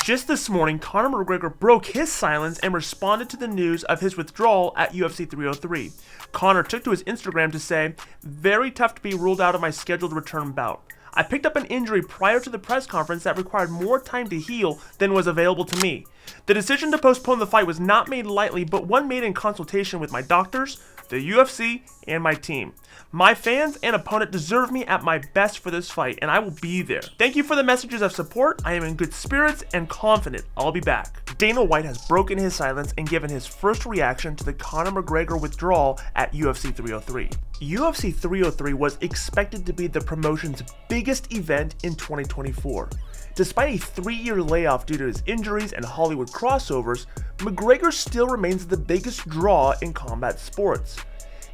Just this morning, Conor McGregor broke his silence and responded to the news of his withdrawal at UFC 303. Conor took to his Instagram to say, "Very tough to be ruled out of my scheduled return bout. I picked up an injury prior to the press conference that required more time to heal than was available to me. The decision to postpone the fight was not made lightly, but one made in consultation with my doctors, the UFC, and my team. My fans and opponent deserve me at my best for this fight, and I will be there. Thank you for the messages of support. I am in good spirits and confident I'll be back." Dana White has broken his silence and given his first reaction to the Conor McGregor withdrawal at UFC 303. UFC 303 was expected to be the promotion's biggest event in 2024. Despite a 3-year layoff due to his injuries and Hollywood crossovers, McGregor still remains the biggest draw in combat sports.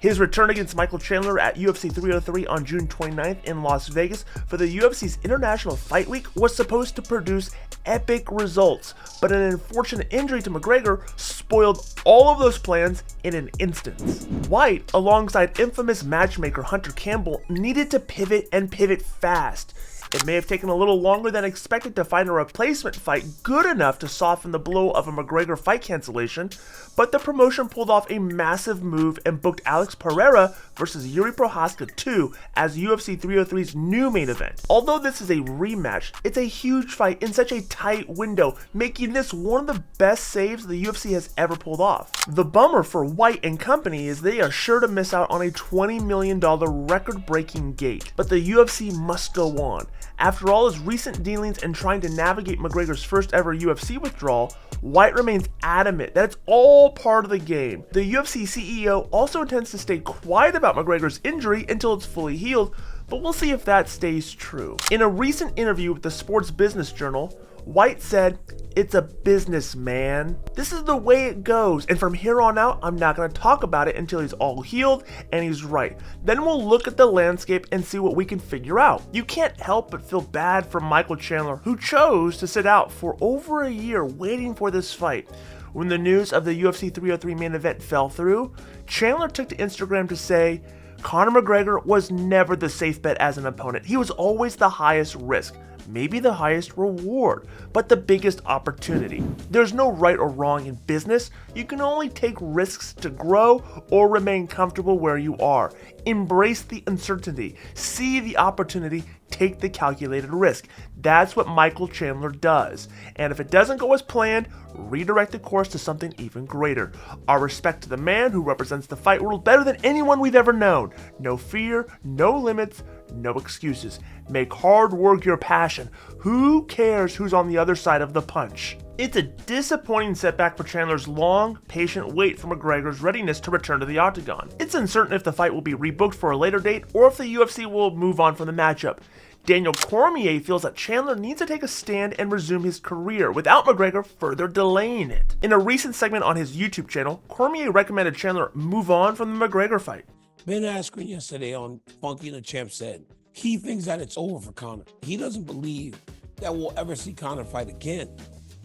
His return against Michael Chandler at UFC 303 on June 29th in Las Vegas for the UFC's International Fight Week was supposed to produce epic results, but an unfortunate injury to McGregor spoiled all of those plans in an instant. White, alongside infamous matchmaker Hunter Campbell, needed to pivot and pivot fast. It may have taken a little longer than expected to find a replacement fight good enough to soften the blow of a McGregor fight cancellation, but the promotion pulled off a massive move and booked Alex Pereira versus Yuri Prohaska 2 as UFC 303's new main event. Although this is a rematch, it's a huge fight in such a tight window, making this one of the best saves the UFC has ever pulled off. The bummer for White and company is they are sure to miss out on a $20 million record-breaking gate, but the UFC must go on. After all his recent dealings and trying to navigate McGregor's first ever UFC withdrawal, White remains adamant that it's all part of the game. The UFC CEO also intends to stay quiet about McGregor's injury until it's fully healed, but we'll see if that stays true. In a recent interview with the Sports Business Journal, White said, "It's a business, man. This is the way it goes, and from here on out, I'm not going to talk about it until he's all healed and he's right. Then we'll look at the landscape and see what we can figure out." You can't help but feel bad for Michael Chandler, who chose to sit out for over a year waiting for this fight. When the news of the UFC 303 main event fell through, Chandler took to Instagram to say, "Conor McGregor was never the safe bet as an opponent. He was always the highest risk. Maybe the highest reward, but the biggest opportunity. There's no right or wrong in business. You can only take risks to grow or remain comfortable where you are. Embrace the uncertainty. See the opportunity. Take the calculated risk." That's what Michael Chandler does. And if it doesn't go as planned, redirect the course to something even greater. Our respect to the man who represents the fight world better than anyone we've ever known. No fear, no limits, no excuses. Make hard work your passion. Who cares who's on the other side of the punch? It's a disappointing setback for Chandler's long, patient wait for McGregor's readiness to return to the octagon. It's uncertain if the fight will be rebooked for a later date or if the UFC will move on from the matchup. Daniel Cormier feels that Chandler needs to take a stand and resume his career without McGregor further delaying it. In a recent segment on his YouTube channel, Cormier recommended Chandler move on from the McGregor fight. Ben Askren yesterday on Funky and the Champ said he thinks that it's over for Conor. He doesn't believe that we'll ever see Conor fight again.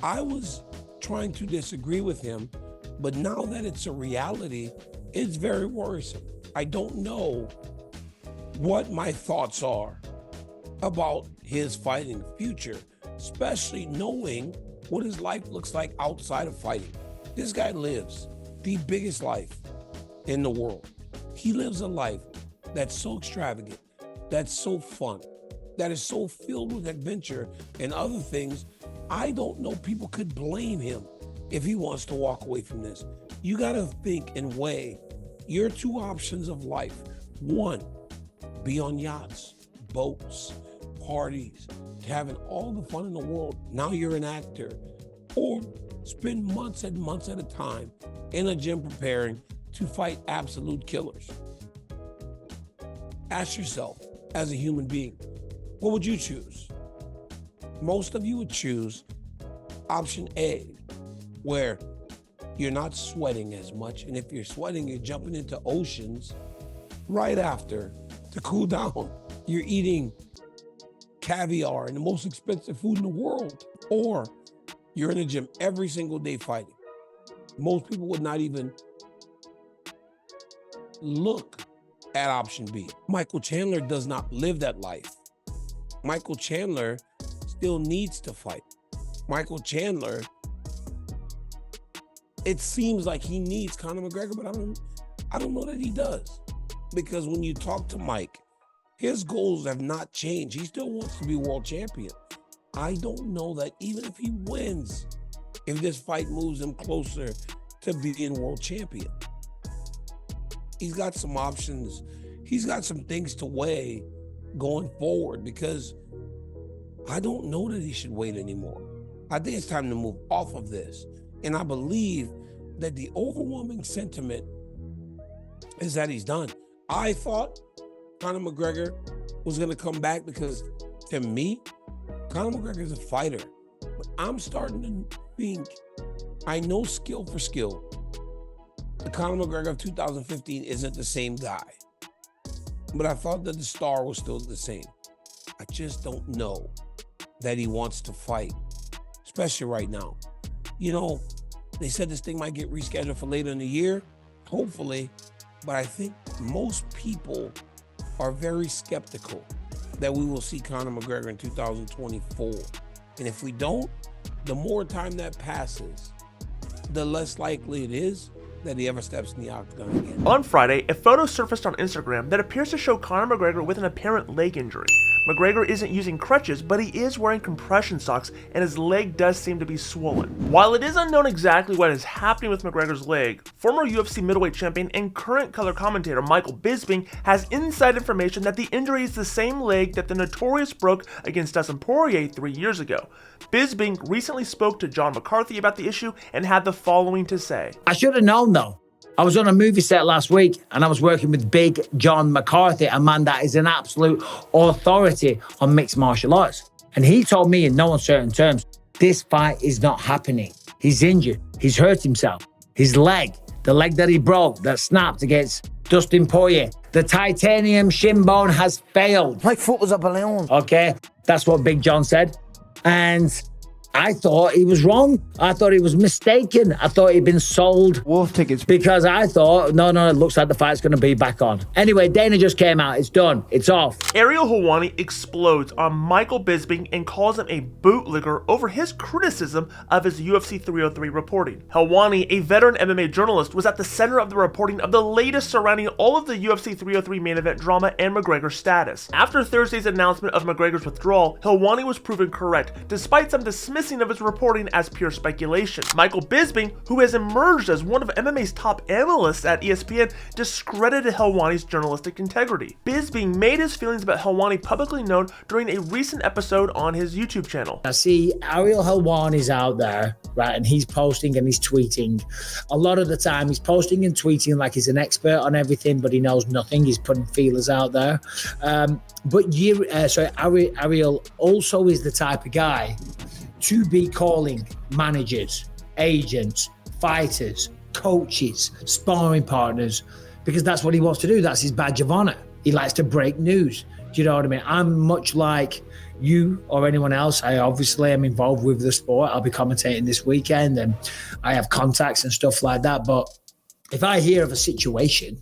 I was trying to disagree with him, but now that it's a reality, it's very worrisome. I don't know what my thoughts are about his fighting future, especially knowing what his life looks like outside of fighting. This guy lives the biggest life in the world. He lives a life that's so extravagant, that's so fun, that is so filled with adventure and other things. I don't know people could blame him if he wants to walk away from this. You gotta think and weigh your two options of life. One, be on yachts, boats, parties, having all the fun in the world. Now you're an actor. Or spend months and months at a time in a gym preparing to fight absolute killers. Ask yourself, as a human being, what would you choose? Most of you would choose option A, where you're not sweating as much. And if you're sweating, you're jumping into oceans right after to cool down. You're eating caviar and the most expensive food in the world. Or you're in the gym every single day fighting. Most people would not even look at option B. Michael Chandler does not live that life. Michael Chandler still needs to fight. Michael Chandler, it seems like he needs Conor McGregor, but I don't know that he does. Because when you talk to Mike, his goals have not changed. He still wants to be world champion. I don't know that even if he wins, if this fight moves him closer to being world champion. He's got some options. He's got some things to weigh going forward, because I don't know that he should wait anymore. I think it's time to move off of this. And I believe that the overwhelming sentiment is that he's done. I thought Conor McGregor was going to come back because, to me, Conor McGregor is a fighter. But I'm starting to think, I know skill for skill, the Conor McGregor of 2015 isn't the same guy. But I thought that the star was still the same. I just don't know that he wants to fight, especially right now. You know, they said this thing might get rescheduled for later in the year, hopefully, but I think most people are very skeptical that we will see Conor McGregor in 2024. And if we don't, the more time that passes, the less likely it is that he ever steps in the octagon again. On Friday, a photo surfaced on Instagram that appears to show Conor McGregor with an apparent leg injury. McGregor isn't using crutches, but he is wearing compression socks, and his leg does seem to be swollen. While it is unknown exactly what is happening with McGregor's leg, former UFC middleweight champion and current color commentator Michael Bisping has inside information that the injury is the same leg that the Notorious broke against Dustin Poirier 3 years ago. Bisping recently spoke to John McCarthy about the issue and had the following to say. I should have known though. I was on a movie set last week and I was working with Big John McCarthy, a man that is an absolute authority on mixed martial arts. And he told me in no uncertain terms, this fight is not happening. He's injured. He's hurt himself. His leg, the leg that he broke, that snapped against Dustin Poirier, the titanium shin bone has failed. My foot was a balloon. Okay, that's what Big John said. And I thought he was wrong. I thought he was mistaken. I thought he'd been sold Wolf tickets. because I thought, no, it looks like the fight's going to be back on. Anyway, Dana just came out. It's done. It's off. Ariel Helwani explodes on Michael Bisping and calls him a bootlegger over his criticism of his UFC 303 reporting. Helwani, a veteran MMA journalist, was at the center of the reporting of the latest surrounding all of the UFC 303 main event drama and McGregor's status. After Thursday's announcement of McGregor's withdrawal, Helwani was proven correct, despite some dismissing of his reporting as pure speculation. Michael Bisping, who has emerged as one of MMA's top analysts at ESPN, discredited Helwani's journalistic integrity. Bisping made his feelings about Helwani publicly known during a recent episode on his YouTube channel. I see Ariel Helwani's out there, right, and he's posting and he's tweeting. A lot of the time, he's posting and tweeting like he's an expert on everything, but he knows nothing. He's putting feelers out there. Ariel also is the type of guy to be calling managers, agents, fighters, coaches, sparring partners, because that's what he wants to do. That's his badge of honor. He likes to break news. Do you know what I mean? I'm much like you or anyone else. I obviously am involved with the sport. I'll be commentating this weekend and I have contacts and stuff like that. But if I hear of a situation,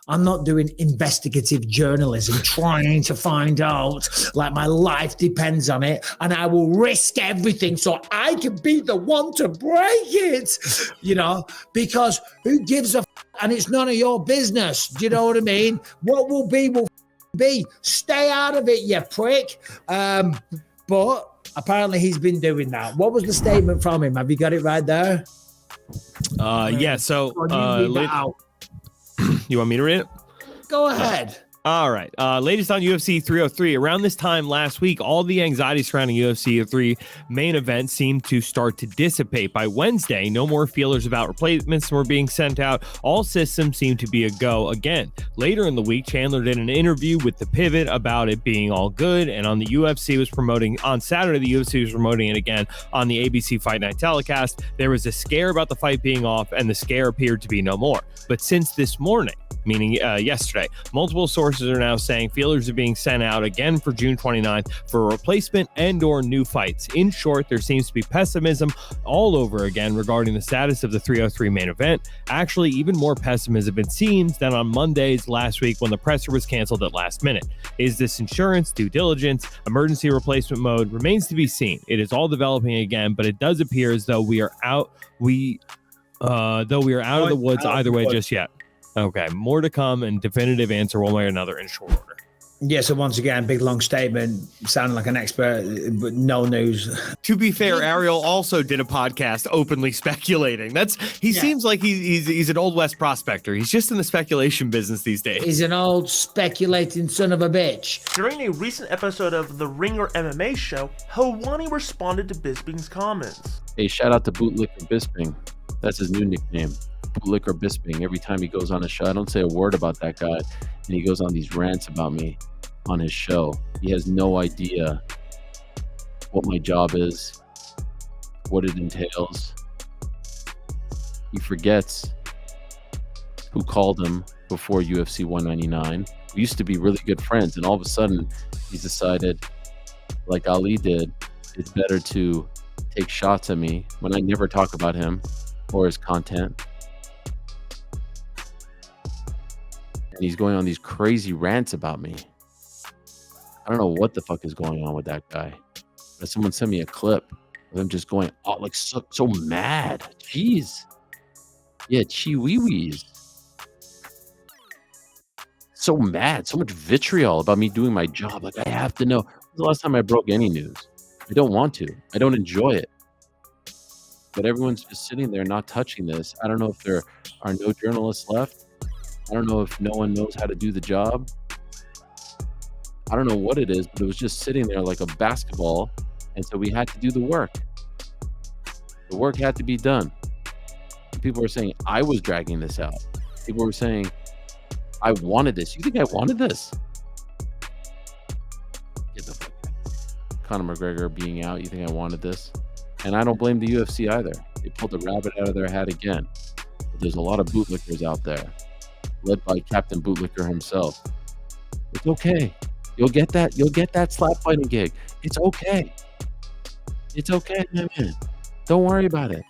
I'm not doing investigative journalism, trying to find out, like my life depends on it, and I will risk everything so I can be the one to break it, you know, because who gives a and it's none of your business. Do you know what I mean? What will be. Stay out of it, you prick. But apparently he's been doing that. What was the statement from him? Have you got it right there? Yeah, so you want me to read it? Go ahead. All right. Latest on UFC 303. Around this time last week, all the anxiety surrounding UFC 3 main event seemed to start to dissipate. By Wednesday, no more feelers about replacements were being sent out. All systems seemed to be a go again. Later in the week, Chandler did an interview with The Pivot about it being all good. And on Saturday, the UFC was promoting it again on the ABC Fight Night telecast. There was a scare about the fight being off, and the scare appeared to be no more. But since this morning, meaning yesterday, multiple sources sources are now saying feelers are being sent out again for June 29th for a replacement and or new fights. In short, there seems to be pessimism all over again regarding the status of the 303 main event. Actually, even more pessimism, it seems, than on Mondays last week when the presser was canceled at last minute. Is this insurance, due diligence, emergency replacement mode? Remains to be seen. It is all developing again, but it does appear as though we are out of the woods either way just yet. Okay, more to come and definitive answer one way or another in short order. Yeah, so once again, big long statement, sounding like an expert, but no news. To be fair, Ariel also did a podcast openly speculating. Seems like he's an Old West prospector. He's just in the speculation business these days. He's an old speculating son of a bitch. During a recent episode of the Ringer MMA show, Helwani responded to Bisping's comments. Hey, shout out to Bootlicker Bisping. That's his new nickname, Bootlicker Bisping. Every time he goes on a show, I don't say a word about that guy, and he goes on these rants about me on his show. He has no idea what my job is, what it entails. He forgets who called him before UFC 199. We used to be really good friends, and all of a sudden he's decided, like Ali did, it's better to take shots at me when I never talk about him or his content. And he's going on these crazy rants about me. I don't know what the fuck is going on with that guy. But someone sent me a clip of him just going, oh, like so mad. Jeez. Yeah, wee-wees. So mad. So much vitriol about me doing my job. Like, I have to know. When's the last time I broke any news? I don't want to. I don't enjoy it. But everyone's just sitting there not touching this. I don't know if there are no journalists left. I don't know if no one knows how to do the job. I don't know what it is, but it was just sitting there like a basketball. And so we had to do the work. The work had to be done. And people were saying I was dragging this out. People were saying I wanted this. You think I wanted this? Get the fuck out. Conor McGregor being out. You think I wanted this? And I don't blame the UFC either. They pulled the rabbit out of their hat again. But there's a lot of bootlickers out there, led by Captain Bootlicker himself. It's okay. You'll get that slap fighting gig. It's okay. It's okay, man. Don't worry about it.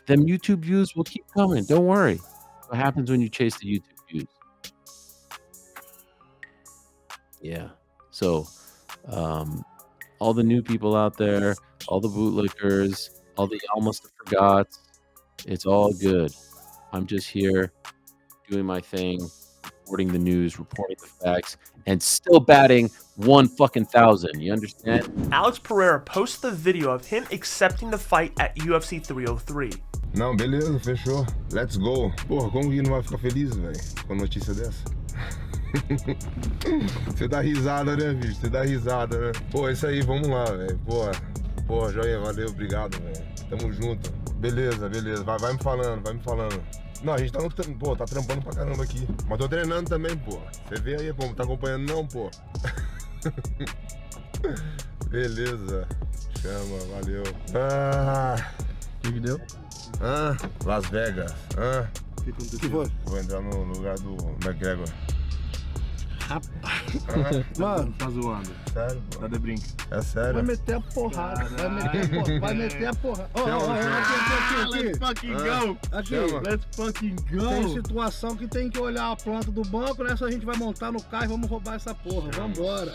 Them YouTube views will keep coming. Don't worry. What happens when you chase the YouTube views? Yeah. So, all the new people out there, all the bootlickers, all the almost forgots, it's all good. I'm just here doing my thing, reporting the news, reporting the facts, and still batting 1,000. You understand? Alex Pereira posted the video of him accepting the fight at UFC 303. Não, beleza, fechou. Let's go. Porra, como que não vai ficar feliz, velho, com a notícia dessa? Você dá risada, né, bicho? Você dá risada, né? Pô, é isso aí, vamos lá, velho. Porra, joia, valeu, obrigado, velho. Tamo junto. Beleza. Vai me falando. Não, a gente tá trampando pra caramba aqui. Mas tô treinando também, pô. Você vê aí, pô, não tá acompanhando não, pô. Beleza. Chama, valeu. Que deu? Las Vegas. Que foi? Vou entrar no lugar do McGregor. Mano, tá zoando. Sério, pô? Tá de brinca. É sério? Vai meter a porrada. Vai meter a porrada. Aqui. Let's fucking go. Aqui. Let's fucking go. Tem situação que tem que olhar a planta do banco, nessa a gente vai montar no carro e vamos roubar essa porra. Vambora.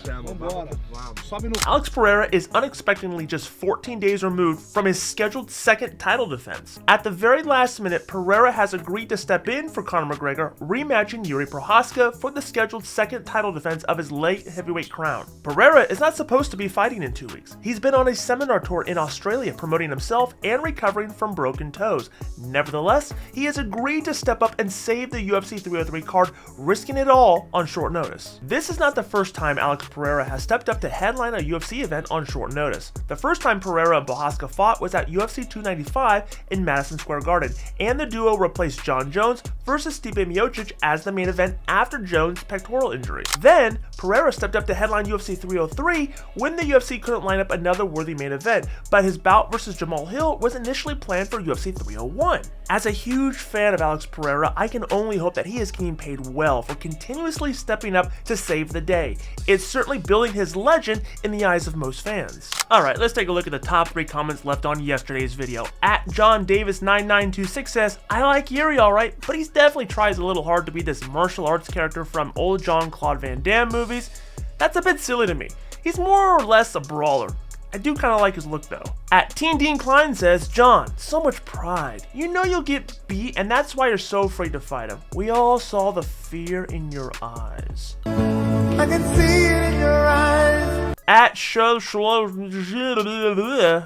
Sobe no... Alex Pereira is unexpectedly just 14 days removed from his scheduled second title defense. At the very last minute, Pereira has agreed to step in for Conor McGregor, rematching Yuri Prochazka for the scheduled second title defense of his light heavyweight crown. Pereira is not supposed to be fighting in 2 weeks. He's been on a seminar tour in Australia promoting himself and recovering from broken toes. Nevertheless, he has agreed to step up and save the UFC 303 card, risking it all on short notice. This is not the first time Alex Pereira has stepped up to headline a UFC event on short notice. The first time Pereira and Prochazka fought was at UFC 295 in Madison Square Garden, and the duo replaced John Jones versus Stipe Miocic as the main event after Jones' pectoral injury. Then, then, Pereira stepped up to headline UFC 303 when the UFC couldn't line up another worthy main event, but his bout versus Jamal Hill was initially planned for UFC 301. As a huge fan of Alex Pereira, I can only hope that he is getting paid well for continuously stepping up to save the day. It's certainly building his legend in the eyes of most fans. Alright, let's take a look at the top 3 comments left on yesterday's video. At John Davis 9926 says, I like Yuri alright, but he definitely tries a little hard to be this martial arts character from old Jean-Claude Van Damme movies. That's a bit silly to me. He's more or less a brawler. I do kind of like his look though. At Teen Dean Klein says, John, so much pride. You know you'll get beat and that's why you're so afraid to fight him. We all saw the fear in your eyes. I can see it in your eyes. At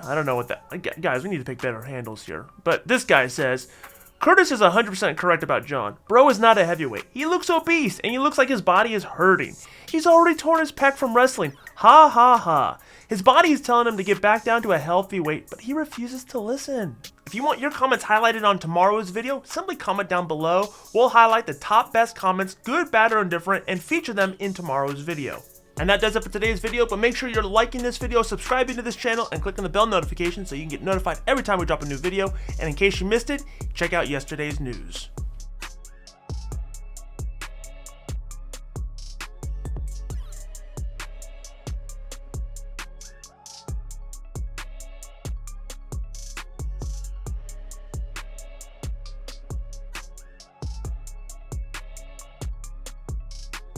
I don't know what that, guys, we need to pick better handles here. But this guy says, Curtis is 100% correct about John. Bro is not a heavyweight. He looks obese and he looks like his body is hurting. He's already torn his pec from wrestling. Ha ha ha. His body is telling him to get back down to a healthy weight, but he refuses to listen. If you want your comments highlighted on tomorrow's video, simply comment down below. We'll highlight the top best comments, good, bad, or indifferent, and feature them in tomorrow's video. And that does it for today's video, but make sure you're liking this video, subscribing to this channel, and clicking the bell notification so you can get notified every time we drop a new video. And in case you missed it, check out yesterday's news.